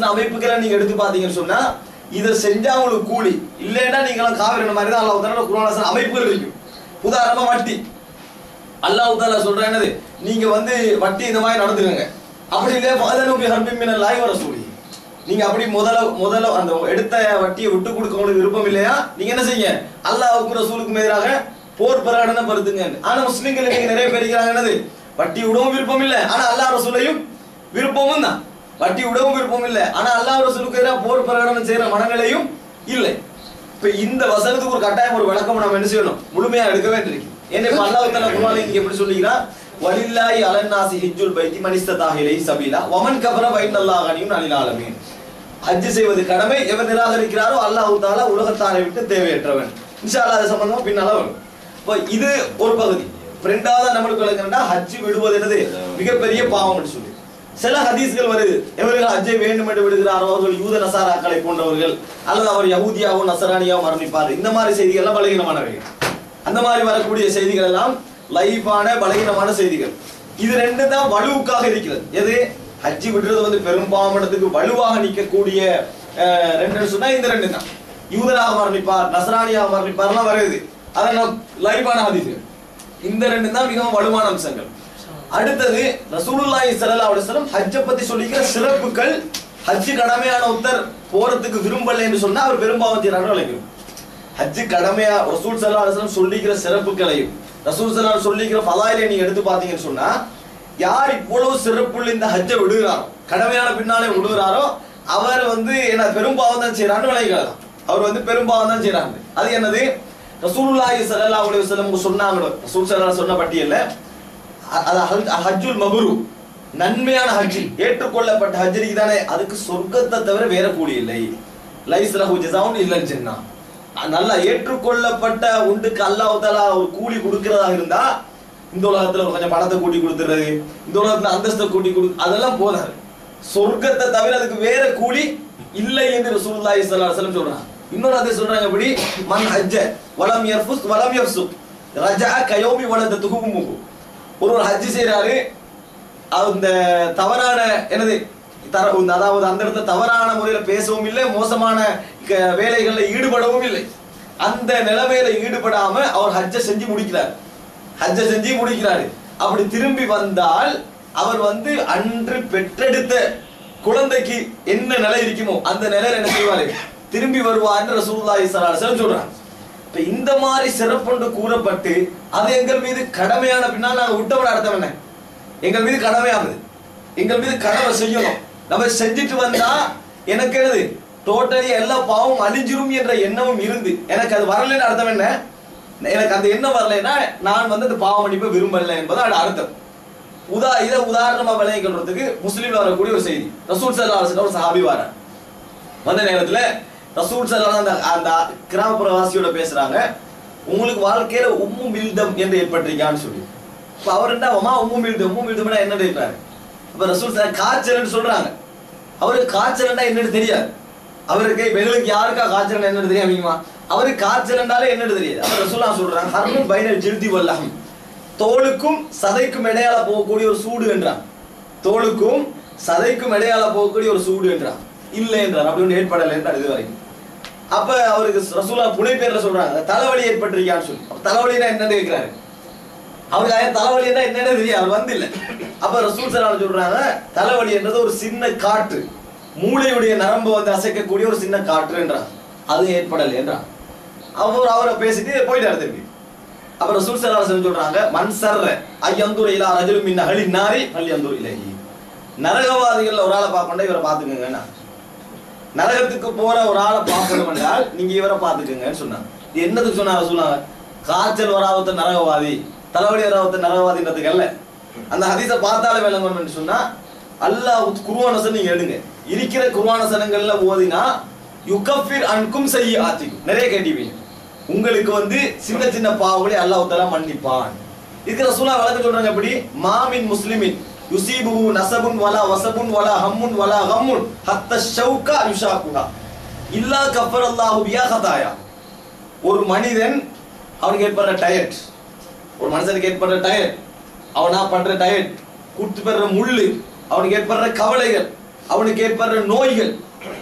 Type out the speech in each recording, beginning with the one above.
வசன அமைப்புகளை நீங்க எடுத்து பாத்தீங்கன்னு சொன்னா இதை செஞ்சா உங்களுக்கு கூலி இல்லைன்னா நீங்களும் காவிரி மாதிரி தான் அல்லாஹ் தஆலா குர்ஆன் வசன அமைப்புகள் இருக்கும். உதாரணமா வட்டி அல்லாஹ் தஆலா சொல்ற என்னது நீங்க வந்து வட்டி இந்த மாதிரி நடந்துருங்க அப்படி இல்லையா ஃபஅதனு பி ஹர்பின் மினல்லாஹி வ ரசூலி நீங்க அப்படி முதல்ல அந்த எடுத்த வட்டியை விட்டு கொடுக்க உங்களுக்கு விருப்பம் இல்லையா நீங்க என்ன செய்யுங்க அல்லாஹ்வுக்கு ரசூலுக்கும் எதிராக போர் பிரகடனம் படுத்துங்க. ஆனா முஸ்லிம்கள் நீங்க நிறைய பேர் இருக்கிறாங்க என்னது வட்டி விடவும் விருப்பம் இல்லை ஆனா அல்லாஹ் ரசூலையும் விருப்பமும் தான் வட்டி விடவும் விருப்பம் இல்லை ஆனா அல்லாஹ் ரசூலுக்கு எதிராக போர் பிரகடனம் செய்யற மனநிலையும் இல்லை. இப்ப இந்த வசனத்துக்கு ஒரு கட்டாயம் ஒரு விளக்கம் நம்ம என்ன செய்யணும் முழுமையா எடுக்க வேண்டியிருக்கு. ஏன்னா இப்ப அல்லாஹ் தஆலா குர்ஆனில் இங்க எப்படி சொல்லிக்கிறான் வலில்லாஹி அலன்னாசி ஹிஜ்ஜுல் பைத்தி மன் இஸ்ததாக இலைஹி சபீலா வமன் கஃபர ஃபஇன்னல்லாஹ கனியுன் அனில் ஆலமீன். ஹஜ் செய்வது கடமை எவர் நிராகரிக்கிறாரோ அல்லாஹ் தஆலா உலகத்தாரை விட்டு தேவையற்றவன். இன்ஷா அல்லாஹ் அது சம்பந்தமா பின்னால வரும். இப்போ இது ஒரு பகுதி. இரண்டாவது நம்மளுக்கு விளக்கணும்னா ஹஜ் விடுவது என்னது மிகப்பெரிய பாவம்னு சொல்லி சில ஹதீஸ்கள் வருது. எவர்கள் ஹஜ்ஜை வேண்டும் என்று விடுகிறாரோ அவர்கள் யூத நசாராக்களை போன்றவர்கள் அல்லது அவர் யஹூதியாவோ நசரானியாவோ மரணிப்பார். இந்த மாதிரி செய்திகள் எல்லாம் பலகீனமானவை. அந்த மாதிரி வரக்கூடிய செய்திகள் எல்லாம் லைஃபான பலகீனமான செய்திகள். இது ரெண்டு தான் வலுவுக்காக இருக்கிறது. எது ஹஜ்ஜி விடுறது வந்து பெரும்பாவனத்துக்கு வலுவாக நிற்கக்கூடிய ரெண்டு சொன்னா இந்த ரெண்டு தான். யூதராக மரணிப்பார் நசரானியாக மரணிப்பார்லாம் வருது. அதெல்லாம் லைஃபான ஹதீஸ்கள். இந்த ரெண்டு தான் மிகவும் வலுவான அம்சங்கள். அடுத்தது ரசூலுல்லாஹி ஸல்லல்லாஹு அலைஹி வஸல்லம் ஹஜ்ஜை பத்தி சொல்லிக்கிற சிறப்புகள். ஹஜ் கடமையான ஒருத்தர் போறதுக்கு விரும்பல என்று சொன்னா அவர் பெரும்பாவம் செய்யறாரு அழைக்கிறோம். ஹஜ் கடமையா ரசூல் ஸல்லல்லாஹு அலைஹி வஸல்லம் சொல்லிக்கிற சிறப்புகளையும் ரசூல் ஸல்லல்லாஹு அலைஹி சொல்லிக்கிற ஃபதாயிலை நீங்க எடுத்து பாத்தீங்கன்னு சொன்னா யார் இவ்வளவு சிறப்புள்ள இந்த ஹஜ்ஜை விடுகிறாரோ கடமையான பின்னாலே விடுகிறாரோ அவர் வந்து என்ன பெரும்பாவம் தான் செய்யறான்னு விளைக்கலாம். அவர் வந்து பெரும்பாவம் தான் செய்யறாங்க. அது என்னது ரசூலுல்லாஹி ஸல்லல்லாஹு அலைஹி வஸல்லம் சொன்னாங்களோ ரசூல் ஸல்லல்லாஹு சொன்ன பட்டியல்ல அது ஹஜ்ஜுல் மப்ரூர் நன்மையான ஹஜ் ஏற்றுக்கொள்ளப்பட்ட ஹஜ் இருக்குதானே அதுக்கு சொர்க்கத்தை தவிர வேற கூலி இல்லை. லைஸ் லஹு ஜஸாஉன் இல்லல் ஜன்னah. நல்லா ஏற்றுக்கொள்ளப்பட்ட உண்டுக்கு அல்லாஹ் தஆலா ஒரு கூலி கொடுக்கிறதா இருந்தா இந்த உலகத்துல கொஞ்சம் பணத்தை கூட்டி கொடுத்துறது இந்த உலகத்துல அந்தஸ்தை கூட்டி அதெல்லாம் போதாது. சொர்க்கத்தை தவிர அதுக்கு வேற கூலி இல்லை என்று ரசூலுல்லாஹி ஸல்லல்லாஹு அலைஹி வஸல்லம் சொல்றாங்க. இன்னொரு அதே சொல்றாங்க எப்படி மன் ஹஜ்ஜ வலம் யர்ஃபுஸ் வலம் யஃப்சுக் ரஜஅ கயௌமி வலதத்துஹு உம்முஹு. ஒரு ஹஜ் செய்யறாரு அந்த தவறான என்னது அதாவது அந்த இடத்துல தவறான முறையில பேசவும் இல்லை மோசமான வேலைகள்ல ஈடுபடவும் இல்லை. அந்த நிலைமையில ஈடுபடாம அவர் ஹஜ்ஜை செஞ்சு முடிக்கிறாரு. அப்படி திரும்பி வந்தால் அவர் வந்து அன்று பெற்றெடுத்த குழந்தைக்கு என்ன நிலை இருக்குமோ அந்த நிலையில என்ன செய்வாரு திரும்பி வருவார் ரசூலுல்லாஹி ஸல்லல்லாஹு அலைஹி வஸல்லம் சொல்றாங்க. இப்ப இந்த மாதிரி சிறப்புண்டு கூறப்பட்டு அது எங்கள் மீது கடமையான பின்னால் நாங்க விட்டவன அர்த்தம் என்ன எங்கள் மீது கடமையானது எங்கள் மீது கடமை செய்யணும். நம்ம செஞ்சுட்டு வந்தா எனக்கு என்னது டோட்டலி எல்லா பாவம் அழிஞ்சிரும் என்ற எண்ணமும் இருந்து எனக்கு அது வரலன்னு அர்த்தம் என்ன எனக்கு அந்த எண்ணம் வரலைன்னா நான் வந்து அந்த பாவம் மன்னிப்பை விரும்பல என்பது அர்த்தம். இதை உதாரணமா விளங்கிக் கொள்றதுக்கு முஸ்லீம்ல வரக்கூடிய ஒரு செய்தி. ரசூல் ஸல்லல்லாஹு அலைஹி வஸல்லம் ஒரு சஹாபி வரார். வந்த நேரத்துல ரசூல் ஸல்லல்லாஹு அலைஹி வஸல்லம் அந்த கிராமப்புறவாசியோட பேசுறாங்க. உங்களுக்கு வாழ்க்கையில உம்மு மில்தம் என்று ஏற்பட்டிருக்கான்னு சொல்லி. இப்ப அவர் என்ன உம்மு மில்தம்னா என்ன கேட்கிறாரு. அப்ப ரசூல் காய்ச்சல்னு சொல்றாங்க. அவருக்கு காய்ச்சல்னா என்னன்னு தெரியாது. அவருக்கு எங்களுக்கு யாருக்கா காய்ச்சல் என்னன்னு தெரியாமீங்கம்மா அவருக்கு காய்ச்சல் என்றாலே என்னன்னு தெரியாது. அப்ப ரசூலுல்லாஹ் சொல்றாங்க ஹர்முன் பைனல் ஜில்தி வல் லஹம் தோலுக்கும் சதைக்கும் இடையால போகக்கூடிய ஒரு சூடு என்றான். தோலுக்கும் சதைக்கும் இடையால போகக்கூடிய ஒரு சூடு என்றான். இல்லை என்றார். அப்படி ஒன்று ஏற்படலை என்றார் இது வரைக்கும். அப்ப அவருக்கு ரசூலுல்லாஹ் புனை பேர்ல சொல்றாங்க தலைவலி ஏற்பட்டிருக்கான்னு சொல்லி. தலைவலினா என்னன்னு கேட்கிறாரு. அவருக்கு தலைவலின்னா என்னன்னு தெரியாது. அவர் வந்து இல்லை. அப்ப ரசூல் ஸல்லல்லாஹு அலைஹி சொல்றாங்க தலைவலி என்றது ஒரு சின்ன காற்று மூளையுடைய நரம்பு வந்து அசைக்கக்கூடிய ஒரு சின்ன காற்று என்றார். அது ஏற்படலை என்றார். அவரை பேசிட்டு போயிட்டாரு திரும்பி. அப்ப ரசூல் ஸல்லல்லாஹு அலைஹி சொல்றாங்க மன் சர்ர அய்யந்துர இலா ரஜுலின் மின் அஹ்லின் நாரி ஃபல்யந்துர் இலைஹி. நரகவாதிகள் ஒரு ஆளை பார்க்கணும் இவரை பார்த்துக்கங்க. நரகத்துக்கு போற ஒரு ஆளை பார்க்கணும் என்றால் நீங்க இவரை பார்த்துக்கங்கன்னு சொன்னாங்க. இது என்னதுக்கு சொன்னாங்க சொன்னாங்க காய்ச்சல் வராவத்த நரகவாதி தலைவலி வராவத்த நரகவாதின்றதுக்கு அல்ல. அந்த ஹதீஸை பார்த்தாலே விளங்கணும்னு சொன்னா அல்லாஹ் குர்ஆன் வசனம் நீங்க எடுங்க. இருக்கிற குர்ஆன் வசனங்கள்ல ஓதினா யுகஃபிர் அன்கும் சய்யிஆத்திக்கும் நிறைய கேட்டிவீங்க. உங்களுக்கு வந்து சின்ன சின்ன பாவங்களை அல்லாஹ் தஆலா மன்னிப்பான். இதுக்கு ரசூலுல்லாஹ் வழக்கு சொல்றாங்க எப்படி மாமின் முஸ்லிமின் யுசீபுஹு நஸபுன் வலா வஸபுன் வலா ஹம்முன் வலா கம்முன் ஹத்தா ஷௌகா யுஷாகுஹா இல்லா கஃபரல்லாஹு பிஹா கதாயா. ஒரு மனிதன் அவனுக்கு ஏற்படுற டயட் ஒரு மனுஷனுக்கு ஏற்படுற டயட் அவனா பண்ற டயட் கூட்டு பெற முள்ளு அவனுக்கு ஏற்படுற கவலைகள் அவனுக்கு ஏற்படுற நோய்கள்,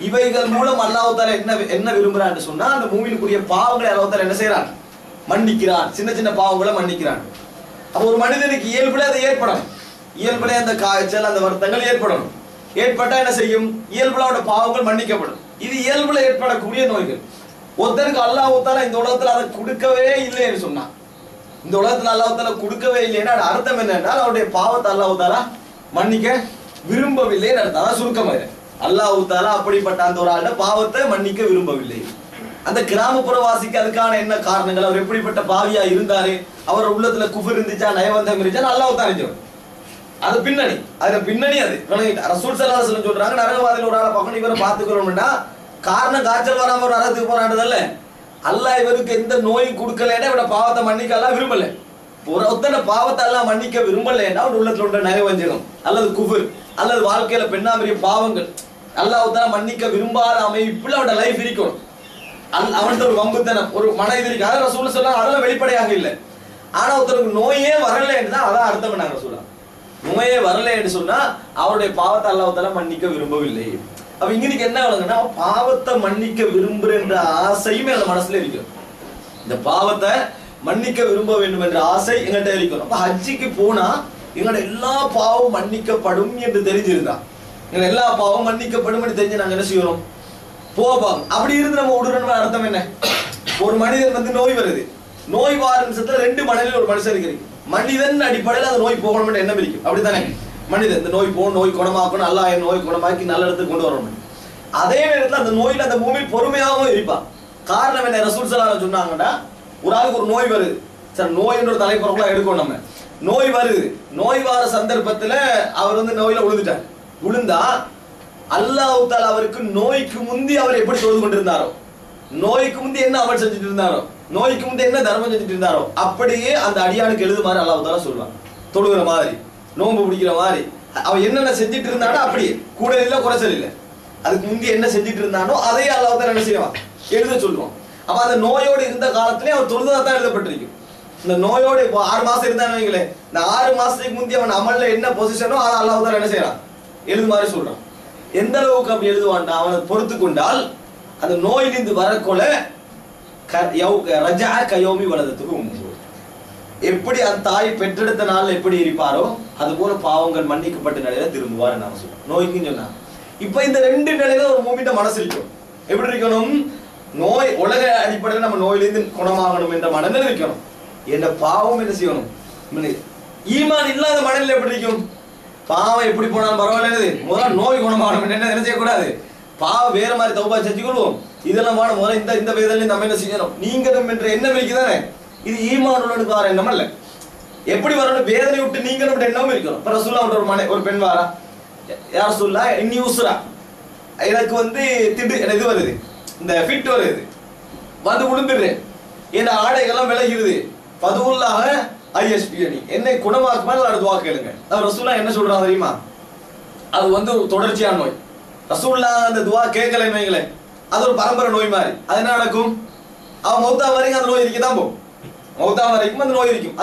இவைகள் மூலம் அல்லாஹ் தஆலா என்ன விரும்புறான்னு சொன்னா அந்த மூமினுக்குரிய பாவங்களை அல்லாஹ் தஆலா என்ன செய்யறான்? மன்னிக்கிறான். சின்ன சின்ன பாவங்களை மன்னிக்கிறான். அப்ப ஒரு மனிதனுக்கு இயல்புல அது ஏற்படும். இயல்புல அந்த காய்ச்சல் அந்த வருத்தங்கள் ஏற்படும். ஏற்பட்டா என்ன செய்யும்? இயல்புல அவனோட பாவங்கள் மன்னிக்கப்படும். இது இயல்புல ஏற்படக்கூடிய நோய்கள். ஒருத்தருக்கு அல்லாஹ் தஆலா இந்த உலகத்துல அதை கொடுக்கவே இல்லைன்னு சொன்னான். இந்த உலகத்துல அல்லாஹ் தஆலா கொடுக்கவே இல்லைன்னா அர்த்தம் என்னன்னா அவருடைய பாவத்தை அல்லாஹ் தஆலா மன்னிக்க விரும்பவில்லைன்னு அர்த்தம். அதான் சுருக்கமாக அல்லாஹ் தஆலா அப்படிப்பட்ட அந்த ஒரு ஆளோட பாவத்தை மன்னிக்க விரும்பவில்லை. அந்த கிராமப்புறவாசிக்கு அதுக்கான என்ன காரணங்கள், அவர் எப்படிப்பட்ட பாவியா இருந்தாரு, அவர் உள்ளத்துல குஃபர் இருந்துச்சா நயவந்தம் இருந்துச்சா அல்லாஹ் தஆலா அறிஞ்சவர். அது பின்னணி, அது பின்னணி. அது ரசூல் ஸல்லல்லாஹு அலைஹி வஸல்லம் சொல்றாங்க, நரகவாதிகள் ஒரு ஆளை பார்க்கணும் இவரை பார்த்துக்கணும்னா காரணம் காய்ச்சல் வராம ஒரு நரகத்துக்கு போராடுதல்ல, அல்லாஹ் இவருக்கு எந்த நோயும் கொடுக்கலன்னா இவட பாவத்தை மன்னிக்க அல்லாஹ் விரும்பல. ஒருத்தன பாவத்தை எல்லாம் மன்னிக்க விரும்பலைன்னா அவர் உள்ளத்துல உள்ள நயவஞ்சகம் அல்லது குஃபர் அல்லது வாழ்க்கையில பெண்ணாமரிய பாவங்கள் அல்லாஹ் தஆலா மன்னிக்க விரும்பாத அமைப்புல அவட லைஃப் இருக்கணும். அவன்கிட்ட ஒரு வம்புத்தனம் ஒரு மன இது இருக்கு. அதான் ரசூல் சொல்றாங்க, அதெல்லாம் வெளிப்படையாக இல்லை. ஆனா ஒருத்தருக்கு நோயே வரலைன்னு தான் அதான் அர்த்தம் பண்ணாங்க ரசூலா. நோயே வரலைன்னு சொன்னா அவருடைய பாவத்தை அல்லாஹ் தஆலா மன்னிக்க விரும்பவில்லை. அப்ப இங்க என்ன விளங்குன்னா பாவத்தை மன்னிக்க விரும்புகின்ற ஆசையுமே அந்த மனசுல இருக்கும். இந்த பாவத்தை மன்னிக்க விரும்ப வேண்டும் என்ற ஆசை எங்கிட்ட இருக்கணும். அப்ப ஹஜ்ஜிக்கு போனா எங்களோட எல்லா பாவம் மன்னிக்கப்படும் என்று தெரிஞ்சிருந்தா, எங்க எல்லா பாவம் மன்னிக்கப்படும் என்று தெரிஞ்சு நாங்க என்ன செய்யணும்? போவோம். அப்படி இருந்து நம்ம விடுறோம். அர்த்தம் என்ன? ஒரு மனிதன் வந்து நோய் வருது, நோய் வார நிமிஷத்துல ரெண்டு மனதில் ஒரு மனுஷன் இருக்கிறது. மனிதன் அடிப்படையில் அந்த நோய் போகணும் எண்ணம் இருக்கும். அப்படித்தானே? மனிதன் இந்த நோய் போகணும், நோய் குணமாக்கணும், அல்லாஹ் என் நோய் குணமாக்கி நல்ல இடத்துக்கு கொண்டு வரணும். அதே நேரத்தில் அந்த நோயில அந்த மூமின் பொறுமையாகவும் இருப்பான். காரணம் என்ன? ரசூல் ஸல்லல்லாஹு அலைஹி வஸல்லம் சொன்னாங்கன்னா, ஒரு ஆளுக்கு ஒரு நோய் வருது. சார் நோய் என்ற ஒரு தலைப்புறக்குள்ள எடுக்கணும். நம்ம நோய் வருது, நோய் வார சந்தர்ப்பத்துல அவர் வந்து நோயில விழுந்துட்டார். விழுந்தா அல்லாஹ் தஆலா அவருக்கு நோய்க்கு முந்தி அவர் எப்படி தொழுது கொண்டிருந்தாரோ, நோய்க்கு முந்தி என்ன அமல் செஞ்சுட்டு இருந்தாரோ, நோய்க்கு முந்தி என்ன தர்மம் செஞ்சுட்டு இருந்தாரோ அப்படியே அந்த அடியானுக்கு எழுதுமாறு அல்லாஹ் தஆலா சொல்லுவான். தொழுகிற மாதிரி, நோன்பு பிடிக்கிற மாதிரி அவன் என்னென்ன செஞ்சுட்டு இருந்தானோ அப்படியே கூட இல்லை குறைச்சல் இல்லை. அதுக்கு முந்தி என்ன செஞ்சுட்டு இருந்தானோ அதையே அல்லாஹ் தஆலா என்ன செய்வான்? எழுத சொல்லுவான். அப்ப அந்த நோயோடு இருந்த காலத்திலே அவர் தொழுதா தான் எழுதப்பட்டிருக்கும். இந்த நோயோடு இப்போ 6 மாசம் இருந்தான்னு வைங்களேன், இந்த 6 மாசத்துக்கு முந்தி அவன் அமல்ல என்ன பொசிஷனோ அதை அல்லாஹ் தஆலா என்ன செய்யறான்? எழுதுமாறு சொல்றான். எந்த அளவுக்கு அப்படி எழுதுவான்டா, அவனை பொறுத்து கொண்டால் அந்த நோயிலிருந்து வரக்கொள்ள ரஜா கயோமி வலதத்துக்கு எப்படி அந்த தாய் பெற்றெடுத்த நாள் எப்படி இருப்பாரோ அது போல பாவங்கள் மன்னிக்கப்பட்ட நிலையில திரும்புவார். நான் சொல்றேன் நோய்க்குன்னு சொன்னா. இப்ப இந்த ரெண்டு நிலையில ஒரு மூமிட்ட மனசு இருக்கும். எப்படி இருக்கணும்? நோய் உலக அடிப்படையில் நம்ம நோயிலிருந்து குணமாகணும் என்ற மனநிலை இருக்கணும். என்ற பாவம் என்ன செய்யணும்? ஈமான் இல்லாத மனநிலை எப்படி இருக்கும்? பாவம் எப்படி போனாலும் பரவாயில்ல, முதல்ல நோய் குணமாகணும் என்ன செய்யக்கூடாது? பாவம் வேற மாதிரி தௌபா செஞ்சுக்கொள்வோம். இதெல்லாம் முதல்ல இந்த வேதனை நம்ம என்ன செய்யணும் நீங்களும் என்ற எண்ணம் இருக்குதானே? இது ஈமான் உள்ளவனுக்கு வர எண்ணம் அல்ல. எப்படி வரணும்? வேதனை விட்டு நீங்களும் எண்ணமும் இருக்கணும். இப்ப ரசூலுல்லாஹ் ஒரு பெண் வாரா, யா ரசூலுல்லாஹ் இன்னி உஸ்ரா, எனக்கு வந்து இது வருது, இந்த ஃபிட் வருது, வந்து விழுந்துடுறேன், என் ஆடைகள்லாம் விலகிடுது, பதுவுல்லாக ஐஎஸ்பியனி என்னை குணமாக்குமா அடுத்து துஆ கேளுங்க. ரசூலுல்லாஹ் என்ன சொல்றாங்க தெரியுமா? அது வந்து தொடர்ச்சியான நோய். ரசூலுல்லாஹ் அந்த துஆ கேட்கலன்னு வைங்களேன், அது ஒரு பரம்பரை நோய் மாதிரி. அது என்ன நடக்கும்? அவன் மௌத்தா வரைக்கும் அந்த நோய் இருக்கதான் போகும். மௌத்தா வரைக்கும் அந்த நோய் இருக்கும்.